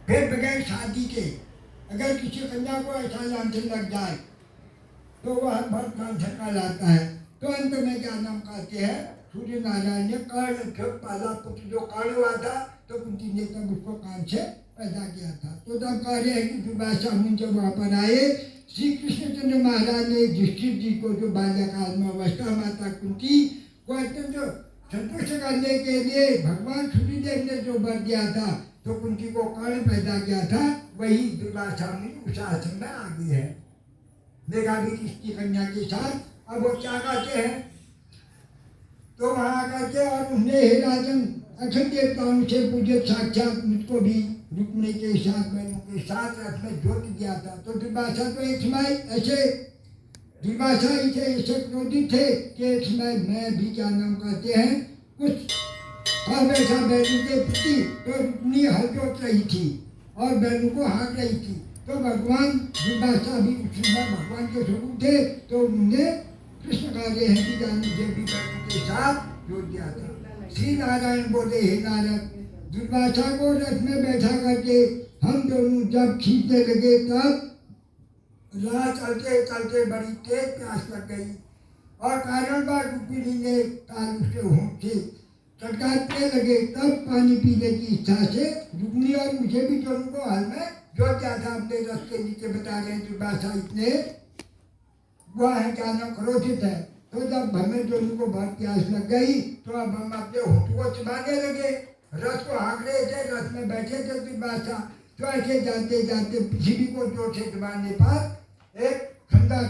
फिर बगैर शादी के अगर किसी कन्या को ऐसा लांछन लग जाए तो वह बहुत लांछन का लाता है। तो अंत में क्या नाम कहते हैं, सूर्य नारायण ने कर्ण पहला पुत्र जो कर्ण हुआ था तो कुंती ने तब उसको कान से पैदा किया था। तो तब कह रहे हैं कि दुर्वासा मुनि जब वहाँ पर आए, श्री कृष्णचंद्र महाराज ने युधिष्ठिर जी को जो बाल्यकाल में अवस्था माता कुंती को अत्यंत संतुष्ट करने के लिए भगवान सूर्यदेव ने जो वर दिया था तो कुंती को कर्ण पैदा किया था, वही दुर्वासा मुनि उस आश्रम में आ गए हैं देखा भी किसकी कन्या के साथ। अब वो क्या कहते हैं, तो वहाँ करके और उन्हें हे राजन अखंड देवताओं से पूजे साक्षात मुझको भी रुक्मिणी के साथ में उनके साथ रथ में जोत दिया था। तो दुर्वासा तो एक समय ऐसे दुर्वासा ही थे, ऐसे क्रोधित थे कि एक समय मैं भी क्या नाम कहते हैं कुछ वैसा बैलू के प्रति तो रुक्मिणी हल जोत रही थी और बैलू को हाँक रही थी। तो भगवान दुर्वासा भी उस समय भगवान के स्वरूप थे तो उन्होंने कृष्ण कह रहे हैं कि जानी देवी बैलू के साथ जोत दिया था। श्री नारायण बोले हे नारद, दुर्वासा को रथ में बैठा करके हम दोनों जब खींचने लगे तब राह चलते चलते बड़ी तेज प्यास लग गई और कारण बार रुक्मिणी ने तालु से होंठ से चटकाने लगे। तब पानी पीने की इच्छा से रुक्मिणी और मुझे भी दोनों को हल में जोत दिया था। अपने रथ के नीचे बता रहे दुर्वासा इतने वह है क्या नाम क्रोधित है। तो जब हमें दोनों को बहुत प्यास लग गई तो अब हम अपने होंठ को चबाने लगे, रथ को हाँक रहे थे, रथ में बैठे थे दुर्वासा। तो ऐसे जाते जाते पृथ्वी को जोर से दबाने पर एक खंडक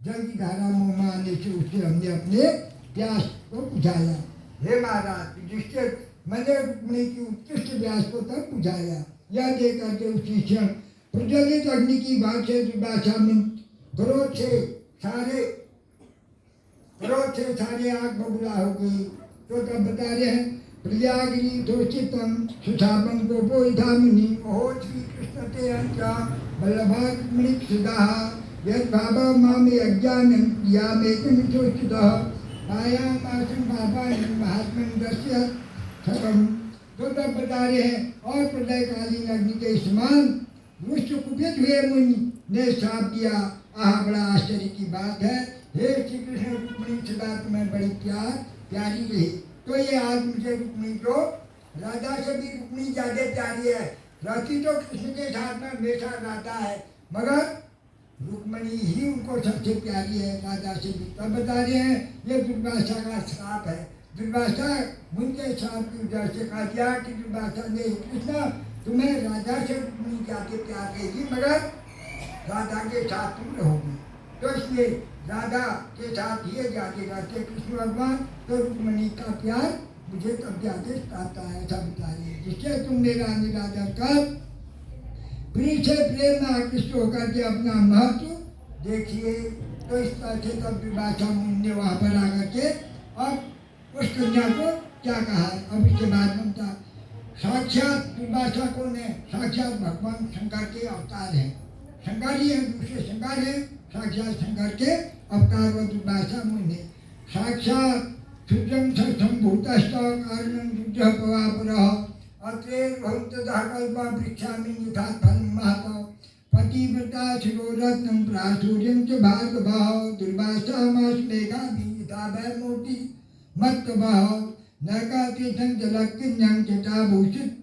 जल की धारा मुँह में आने से उससे हमने अपने प्यास को बुझाया। हे महाराज युधिष्ठिर, मैंने रुक्मिणी की उत्कृष्ट प्यास को तब बुझाया। यह देख करके उसी क्षण प्रज्वलित अग्नि की बात से दुर्वासा में क्रोध से सारे आग बबूला हो गई। तो तब बता रहे हैं प्रयागिरी दोषितम सुधामं गोपो धामिनी ओहो श्री कृष्ण ते अंचा बल्लभा रुक्मिणी सुधा यद भाव मामे अज्ञानं यामेकं विशोषितः आयामासं पापानि महात्मन दस्य सकम। तो तब बता रहे हैं और प्रलयकालीन अग्नि के समान रुष्ट कुपित हुए मुनि ने साप दिया। आह बड़ा आश्चर्य की बात है, हे श्री कृष्ण रुक्मिणी सदा तुम्हें बड़ी प्यारी रही। तो ये आज मुझे रुक्मिणी को राधा से भी रुक्मिणी ज्यादा प्यारी है। रहती तो कृष्ण के साथ में हमेशा राधा है मगर रुक्मिणी ही उनको सबसे प्यारी है राधा से भी। तब बता रहे हैं ये दुर्वासा का श्राप है। दुर्वासा मुझे श्राप की वजह से कहा दिया कि दुर्वासा ने कृष्ण तुम्हें राधा से रुक्मिणी जाके प्यार रहेगी मगर राधा के साथ तुम रहोगी। तो इसलिए राधा के साथ ही जाके रहते कृष्ण भगवान। तो रुक्मिणी का प्यार मुझे तब जाके आता है, ऐसा बता रही है जिससे तुम मेरा निरादर कर प्रिय से प्रेम में आकृष्ट होकर के अपना महत्व देखिए। तो इस तरह से तब दुर्वासा मुनि ने वहाँ पर आकर के अब उस कन्या को क्या कहा है। अब इसके बाद बनता साक्षात दुर्वासा कौन है, साक्षात भगवान शंकर के अवतार हैं। शंकर ही है, दूसरे शंकर है, साक्षात शंकर के अवतार व दुर्वासा मुनि साक्षात शुद्धम सष्टम भूतस्थ कारणं युद्ध पवापरः अत्रेर भवन्तः कल्पा वृक्षामि यथा फलं महतः पतिव्रता शिरोरत्नं प्राचुर्यं च भार्गवः दुर्वासामास्मेघाभिः यथा वैमोति मत्तवः नरकातीर्थं जलक्किन्यं जटाभूषित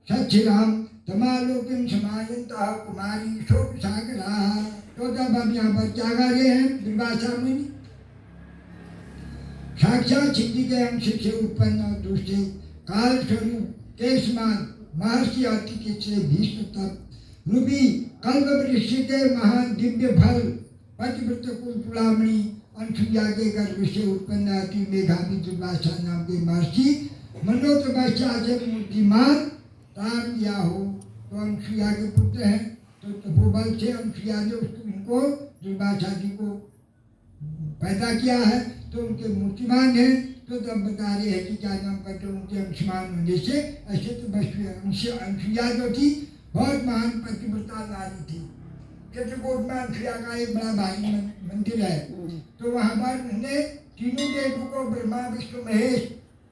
सच्छिराम तमालोकं समायन्तः कुमारी शोकसागराः। तो जब हम यहाँ पर क्या गा रहे हैं दुर्वासा मुनि साक्षात सिद्धि के अंश से उत्पन्न और दूसरे काल स्वरूप के समान महर्षि अति से भीष्म तप रूपी कल्प वृक्ष के महान दिव्य फल पतिव्रत कुलपुलामणि अनसुईया के गर्भ से उत्पन्न अति मेधावी दुर्वासा नाम के महर्षि मनोतपस्या से मूर्तिमान तार दिया हो। तो अनसुईया के पुत्र हैं तो तपोबल से अनसुईया ने उनको दुर्वासा जी को पैदा किया है तो उनके मूर्तिमान हैं। तो तब बता रहे हैं कि क्या नाम करते उनके अंशमान होने से ऐसे तो अनसुईया जो थी बहुत महान पतिव्रता नारी थी। चित्रकूट में अनसुईया का एक बड़ा भारी मंदिर है। तो वहाँ पर उन्होंने तीनों देवों को ब्रह्मा विष्णु महेश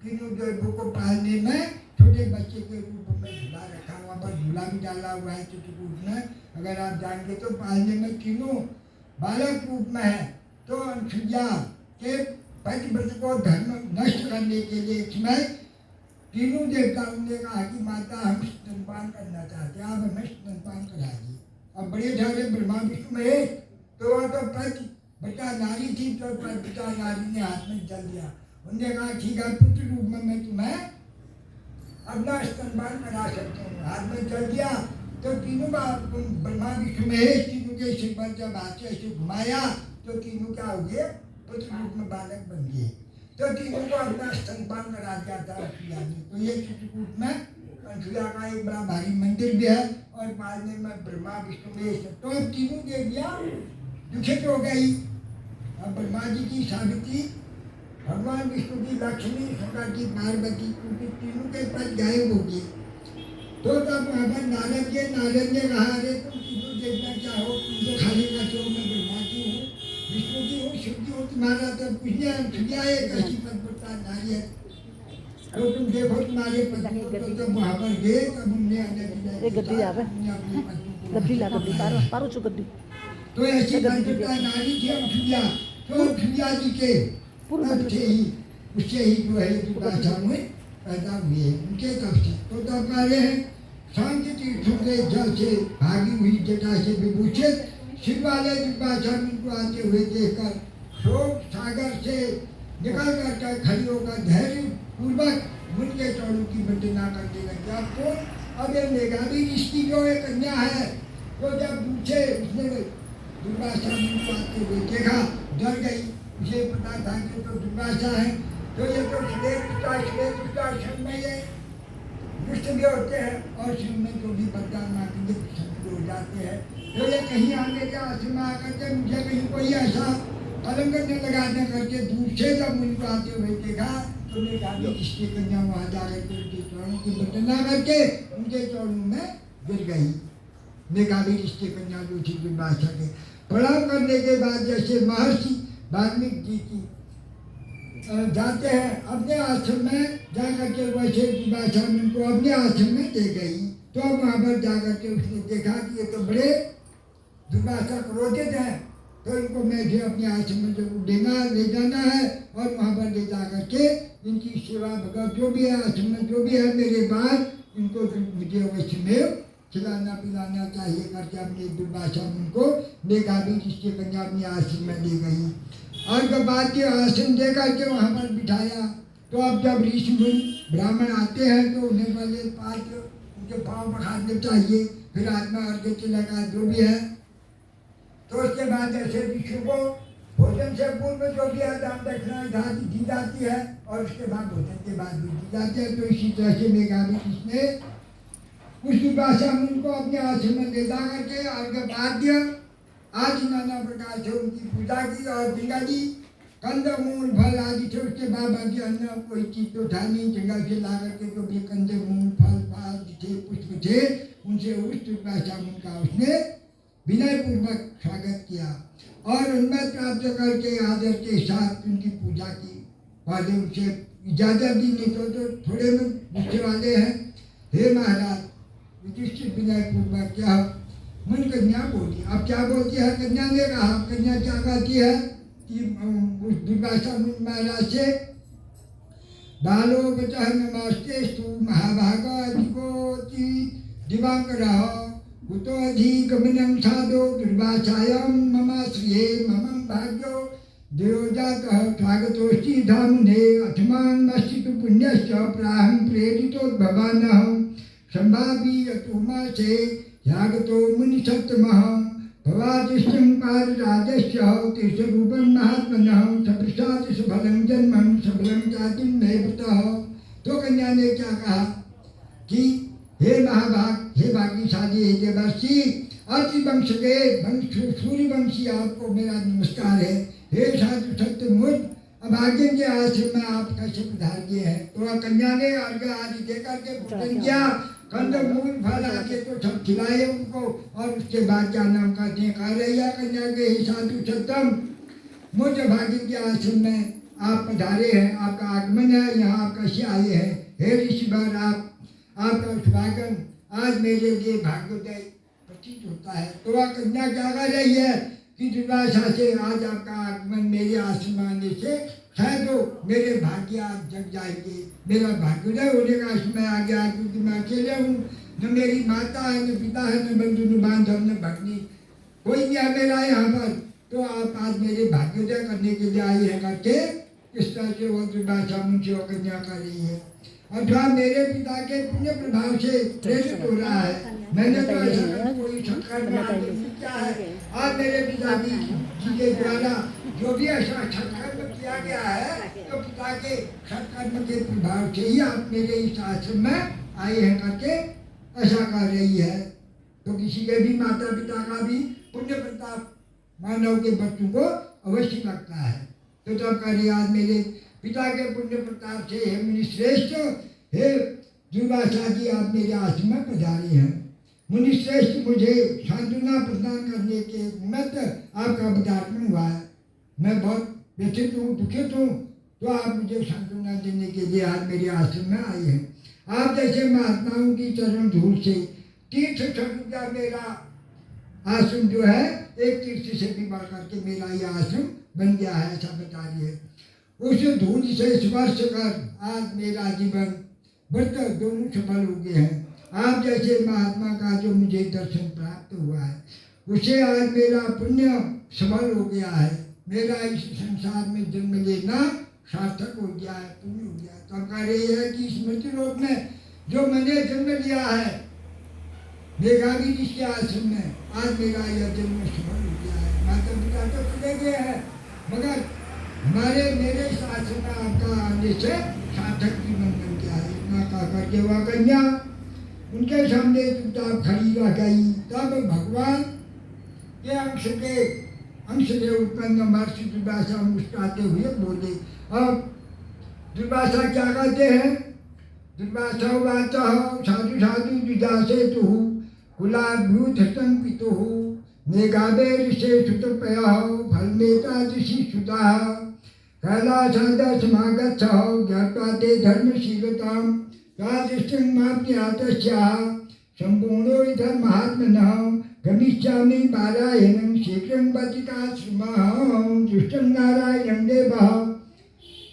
तीनों देवों को पालने में छोटे बच्चे के रूप में झुला रखा वहाँ पर झूला भी डाला हुआ है चित्रकूट में, अगर आप जाएंगे तो पालने में तीनों बालक रूप में है। तो अनसुईया के पतिव्रत को धर्म नष्ट करने के लिए एक समय तीनों देवताओं ने कहा कि माता हम स्तनपान करना चाहते हैं, आप हमें स्तनपान कराइए। अब बड़े ढाले ब्रह्मा विष्णु महेश, तो वह तो पतिव्रता नारी थी, तो पतिव्रता नारी ने हाथ में जल दिया। उन्होंने कहा ठीक है पुत्र रूप में मैं तुम्हें अपना स्तनपान करा सकता हूँ। हाथ में जल दिया तो तीनों का ब्रह्मा विष्णु महेश तीनों के सिर पर जब हाथ से घुमाया तो तीनों क्या हो गए, पुत्र रूप में बालक बन गए। तो तीनों को अपना स्तनपान करा दिया था अनसुईया ने। तो ये चित्रकूट में अनसुईया का एक बड़ा भारी मंदिर भी है और पालने में ब्रह्मा विष्णु महेश। तो अब तीनों देवियाँ दुखित हो गई। अब ब्रह्मा जी की सावित्री, भगवान विष्णु की लक्ष्मी, शंकर की पार्वती, क्योंकि तीनों के पद गायब हो गए। तो तब वहाँ पर नारद ने कहा अरे तुम तीनों देखना चाहो, तुम तो खाली का चो, मैं ब्रह्मा की हूँ, विष्णु की हूँ, शिव की हूँ, तुम्हारा तो कुछ नहीं, अनसुईया एक ऐसी पतिव्रता नारी है, तो तुम देखो तुम्हारे पति को। तो जब वहाँ पर गए तब उन्हें तो ऐसी पतिव्रता नारी थी अनसुईया। तो अनसुईया जी के तब से ही उससे ही जो है दुर्वासा में पैदा हुए, उनके तब से। तो तब पहले हैं शांति तीर्थों के जल से भागी हुई जटा से विभूषित शिव वाले दुर्वासा उनको आते हुए देखकर शोक सागर से निकल कर खड़ी होकर धैर्य पूर्वक उनके चौड़ों की वंदना करने लगे। आपको अब ये मेघावी ऋषि जो एक कन्या है, तो जब पूछे उसने दुर्वासा उनको आते हुए देखा, डर गई। मुझे पता था कि तो दुर्वासा है, तो ये तो श्वेत आश्रम में ये दुष्ट भी होते हैं और शिव में जो भी वरदान मांगेंगे प्रसन्न हो जाते हैं। तो ये कहीं आने के आश्रम में आकर के मुझे कहीं कोई ऐसा कलंक न लगाने करके दूर से जब उनको आते हुए देखा तो मैं कहा इसकी कन्या वहाँ जाकर के उनके चरणों की वंदना करके उनके चरणों में गिर गई। मेघावी ऋषि कन्या जो थी दुर्वासा के प्रणाम करने के बाद जैसे महर्षि वाल्मीकि जी की जाते हैं अपने आश्रम में जाकर के, वैसे दुर्वासा उनको अपने आश्रम में ले गई। तो अब वहाँ पर जाकर के उसने देखा कि ये तो बड़े दुर्वासा क्रोधित हैं, तो इनको मैं भी अपने आश्रम में जरूर ले जाना है और वहाँ पर ले जाकर के इनकी सेवा भगत जो भी है आश्रम में जो भी है मेरे बाद इनको मुझे अवश्य में खिलाना पिलाना चाहिए करके अपने दुर्वासा उनको मेघावी ऋषि कन्या अपने आश्रम में ले गई और जब बाद के आसन दे करके वहाँ पर बिठाया। तो अब जब ऋषि मुनि ब्राह्मण आते हैं तो उन्हें पहले पात्र उनके पाँव पखारने चाहिए, फिर आत्मा अर्घ्य तिलक जो भी है। तो उसके बाद ऐसे ऋषि को भोजन से पूर्व जो भी है दान दक्षिणा दी जाती है और उसके बाद भोजन के बाद भी दी जाती है। तो इसी तरह से मेघावी ऋषि ने उस दुर्वासा मुनि को अपने आश्रम में ले जा करके अर्घ्य आज नाना प्रकार से उनकी पूजा की और गंगा जी कंद मूल फल आदि थे। उसके बाद बाकी अन्य कोई चीज तो था नहीं, जंगल से ला करके जो भी कंदे मूल फल आदि थे पुष्प थे उनसे उस दुर्वासा मुनि का उसने विनय पूर्वक स्वागत किया और उन्नत प्राप्त करके आदर के साथ उनकी पूजा की। पहले उनसे इजाजत दी, नहीं तो थोड़े में गुस्से वाले हैं। हे महाराज युधिष्ठिर विनय पूर्वक क्या मुनि कन्या बोली। अब क्या बोलती है कन्या ने कहा, कन्या क्या कहती है कि उस दुर्वासा मुनि महाराज से बालो बचह नमस्ते स्तु महाभागा अधिकोति दिवांकर कुतो अधिगमनं साधो दुर्वासायं मम श्रिये मम भाग्यो देवजातः स्वागतोऽस्ति धामुने अथमान् मस्तितु पुण्यश्च प्राहं प्रेरितोद्भवानः संभावी यतुमासे यागतो मुनिसत्तमः भवादिष्टं पारिराजस्य तीर्थरूपं महात्मनः सप्रसाद सफलं जन्मं सफलं जातिं नैवतः। तो कन्या ने क्या कहा कि हे महाभाग, हे भाग्यशाली, हे देवर्षि, अति वंश के सूर्य वंशी आपको मेरा नमस्कार है। हे साधु सत्य मुझ अभाग्य के आश्रम में आप कैसे पधार गए हैं। तो कन्या ने अर्घ्य आदि देकर के पूजन किया, कंद मूल फल आदि तो सब खिलाए उनको और उसके बाद क्या नाम कहते हैं कह रही है कन्या के हे साधु सत्यम मुझ भाग्य के आश्रम में आप पधारे हैं, आपका आगमन है, यहाँ आप कैसे आए हैं। हे ऋषिवर आपका स्वागत आज मेरे लिए भाग्योदय प्रतीत होता है। तो वह कन्या क्या कर रही है कि दुर्वासा से आज आपका आगमन मेरे आश्रम में आने से शायद तो मेरे भाग्य आज जग जाएंगे, मेरा भाग्योदय होने का समय आ गया, क्योंकि मैं अकेले हूँ, न मेरी माता है, न पिता है, न बंधु, न बांधव, न भगनी, कोई नहीं है मेरा यहाँ पर। तो आप आज मेरे भाग्योदय करने के लिए आई है करके इस तरह से वो दुर्वासा मुझे और कन्या कर रही है। अथवा मेरे पिता के पुण्य प्रभाव से प्रेरित हो रहा है। मैंने तो ऐसा कोई सत्कर्म नहीं किया है। आज मेरे पिताजी जी के द्वारा जो भी ऐसा सत्कर्म किया गया है, तो पिता के सत्कर्म के प्रभाव से ही आप मेरे इस आश्रम में आए हैं करके ऐसा कर रही है। तो किसी के भी माता पिता का भी पुण्य प्रताप मानव के बच्चों को अवश्य लगता है। तो तब करिए आज मेरे पिता के पुण्य प्रताप से हे मुनिश्रेष्ठ, हे दुर्वासा जी आप मेरे आश्रम में पधारे हैं। मुनिश्रेष्ठ मुझे सांत्वना प्रदान करने के निमित्त आपका पदार्पण हुआ है। मैं बहुत व्यथित हूँ, दुखित हूँ, तो आप मुझे सांत्वना देने के लिए आज मेरे आश्रम में आए हैं। आप जैसे महात्माओं की चरण धूल से तीर्थ स्वरूप मेरा आश्रम जो है एक तीर्थ से भी बढ़ करके मेरा ये आश्रम बन गया है, ऐसा बता रही है। उस धूल से स्पर्श कर आज मेरा जीवन व्रत दोनों सफल हो गए हैं। आप जैसे महात्मा का जो मुझे दर्शन प्राप्त हुआ है, उसे आज मेरा पुण्य सफल हो गया है। मेरा इस संसार में जन्म लेना सार्थक हो गया है, पुण्य हो गया है। तो कह रही है कि स्मृति लोक में जो मैंने जन्म लिया है मेघावी ऋषि के आश्रम में, आज मेरा यह जन्म सफल हो गया है। माता पिता तो चले गए हैं, मगर मेरे इस आश्रम में आपका आने से सार्थक जीवन बन गया है। इतना कह करके वह कन्या उनके सामने चुपचाप खड़ी रह गई। तब भगवान के अंश से उत्पन्न महर्षि दुर्वासा मुस्कुराते हुए बोले। अब दुर्वासा क्या कहते हैं? दुर्वासा वाचा साधु साधु जुजासे तु कुलाभ्यूत पितु मेघावे ऋषे सुतपय फलमेता ऋषि सुता कैलासाद समागच्छ ज्ञात्वा ते धर्मशीलतां तादृष्टिमाप्यातस्याः सम्पूर्णो धर्मात्मनः गमिष्यामि पारायणं शीघ्रं बतिकाश्रमः दुष्टं नारायणं देवः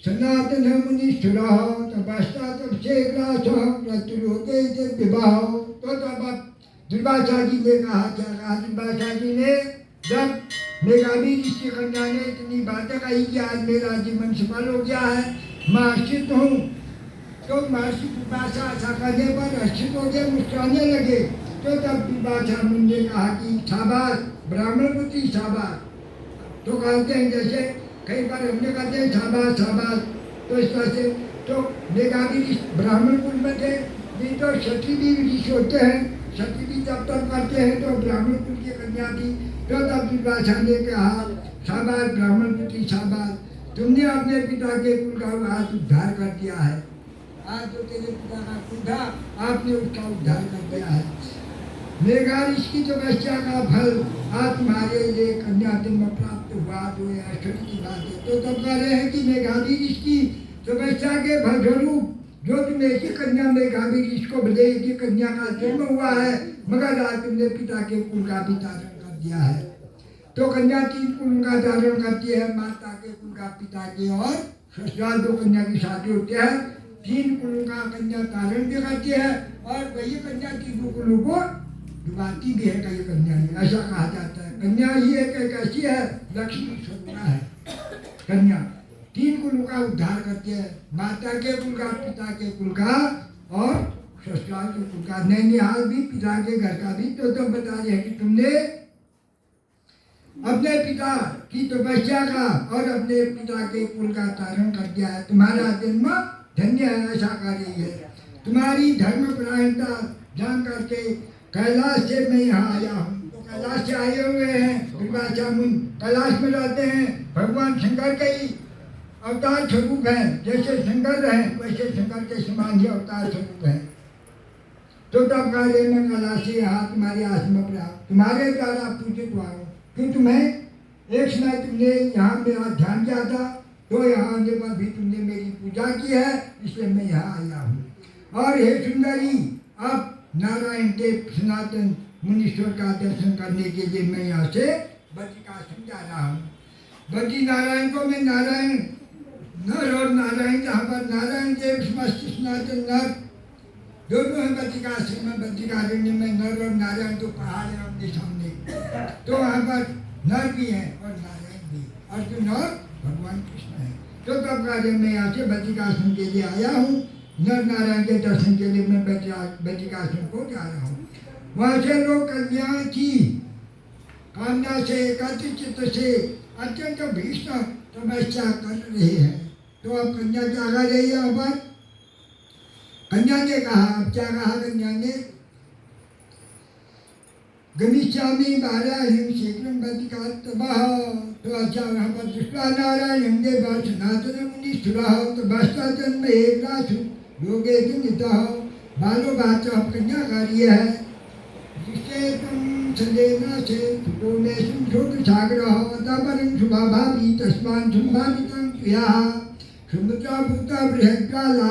सनातनः मुनीश्वरः तपस्या तपसेग्रासः मृत्युलोके विवाह। तो तब दुर्वासा जी ने कहा, क्या कहा दुर्वासा जी ने? जब मेघावी ऋषि कन्या ने इतनी बातें कही कि आज मेरा जीवन सफल हो गया है, मैं हर्षित हूँ, तो महर्षि दुर्वासा ऐसा करने पर हर्षित हो गए, मुस्कुराने लगे। तो तब दुर्वासा मुनि ने कहा कि शाबाश ब्राह्मण पुत्री शाबाश। तो कहते हैं जैसे कई बार हमने कहते हैं शाबाश शाबाश, तो इस तरह से तो मेघावी ऋषि ब्राह्मण कुल में थे, नहीं तो क्षत्रिय ऋषि होते हैं, क्षत्रिय जब तक करते हैं तो ब्राह्मण कुल की कन्या थी। तो तब दुर्वासा ने कहा शाबाश ब्राह्मण पुत्री शाबाश, तुमने अपने पिता के कुल का आज उद्धार कर दिया है। आज जो तेरे पिता का कुल था आपने उसका उद्धार कर दिया है। मेघा ऋषि की तपस्या का फल आज तुम्हारे लिए कन्या जन्म प्राप्त हुआ, जो आश्चर्य की बात है। तो तब कह रहे हैं कि मेघावी ऋषि की तपस्या के फलस्वरूप जो तुम्हें एक ही कन्या मेघावी ऋषि को भले एक ही कन्या का जन्म हुआ है, मगर आज तुमने पिता के कुल का भी धारण कर दिया है। तो कन्या तीन कुल का धारण करती है, माता के कुल का, पिता के और ससुराल दो कन्या की शादी होती है। तीन कुलों का कन्या धारण भी करती है और वही कन्या तीनों कुलों को डुबाती भी है। कई कन्या ऐसा कहा जाता है। कन्या ही एक ऐसी है, लक्ष्मी स्वरूप है कन्या, तीन कुलों का उद्धार करती है, माता के कुल का, पिता के कुल का और ससुराल के कुल का, नैनिहाल भी, पिता के घर का भी। तो तब बता रहे हैं कि तुमने अपने पिता की तपस्या का और अपने पिता के कुल का धारण कर दिया है, तुम्हारा जन्म धन्य है, ऐसा कह रही है। तुम्हारी धर्मपरायणता जान करके कैलाश से मैं यहाँ आया हूँ। तो कैलाश से आए हुए हैं दुर्वासा मुनि, कैलाश में रहते हैं। भगवान शंकर के ही अवतार स्वरूप हैं, जैसे शंकर हैं वैसे शंकर के समान ही अवतार स्वरूप हैं। तो तब कह रहे मैं कैलाश से यहाँ तुम्हारे आश्रम पर आया, तुम्हारे द्वारा पूजित हुआ हूँ। कि तुम्हें एक समय तुमने यहाँ मेरा ध्यान किया था, तो यहाँ आने पर भी तुमने मेरी पूजा की है, इसलिए मैं यहाँ आया हूँ। और हे सुंदरी, अब नारायण देव सनातन मुनीश्वर का दर्शन करने के लिए मैं यहाँ से बद्रिकाश्रम जा रहा हूँ। बद्री नारायण को मैं नारायण नर और नारायण, जहाँ पर नारायण देव समस्त सनातन नर दोनों है बद्रिकाश्रम में। बद्रिकारण्य में नर और नारायण तो पहाड़ है अपने सामने, तो वहाँ पर नर भी हैं और नारायण भी, अर्जुन और भगवान कृष्ण है। तो तब कार्य मैं यहाँ से बद्रिकाश्रम के लिए आया हूँ। नर नारायण के दर्शन के लिए मैं बद्रिकाश्रम को जा रहा हूँ। वहाँ से लोग कल्याण की कामना से एकाग्र चित्त से अत्यंत भीषण तपस्या कर रहे हैं। तो अब कन्या क्या कह रही है? अब कन्या ने कहा, अब क्या कहा कन्या ने? गमिष्यामि बालाहिं शीघ्रं बद्रिकास्तवः। तो अच्छा वहाँ पर दृष्ट्वा नारायणं देवः सनातनं मुनीश्वरः तपस्या जन्म एकराशु योगे नितः। बालो बाचा कन्याकार्य है जिससे तुम सलेना से सुतो में सुमशोध सागरः तपरं शुभाभावी तस्मान् संभावितं क्रियाः सुमृता भूता बृहत्काला।